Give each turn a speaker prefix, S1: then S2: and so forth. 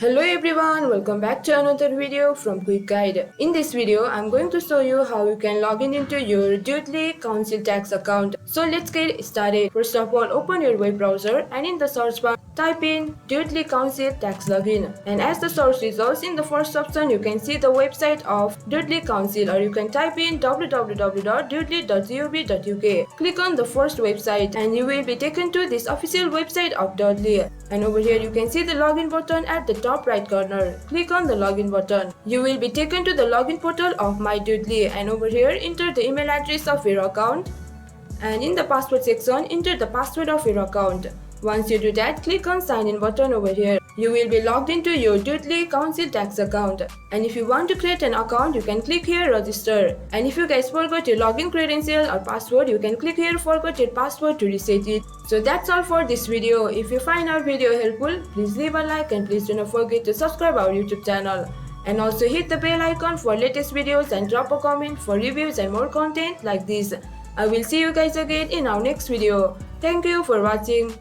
S1: Hello everyone, welcome back to another video from Quick Guide. In this video, I'm going to show you how you can log in into your Dudley Council Tax account. So let's get started. First of all, open your web browser and in the search bar, type in Dudley Council Tax Login. And as the search results in the first option, you can see the website of Dudley Council, or you can type in www.dudley.gov.uk. Click on the first website and you will be taken to this official website of Dudley. And over here you can see the login button at the top right corner. Click on the login button. You will be taken to the login portal of My Dudley, and over here enter the email address of your account, and in the password section enter the password of your account. Once you do that, click on sign in button over here. You will be logged into your Dudley Council Tax account. And if you want to create an account, you can click here register. And if you guys forgot your login credential or password, you can click here forgot your password to reset it. So that's all for this video. If you find our video helpful, please leave a like and please do not forget to subscribe our YouTube channel. And also hit the bell icon for latest videos and drop a comment for reviews and more content like this. I will see you guys again in our next video. Thank you for watching.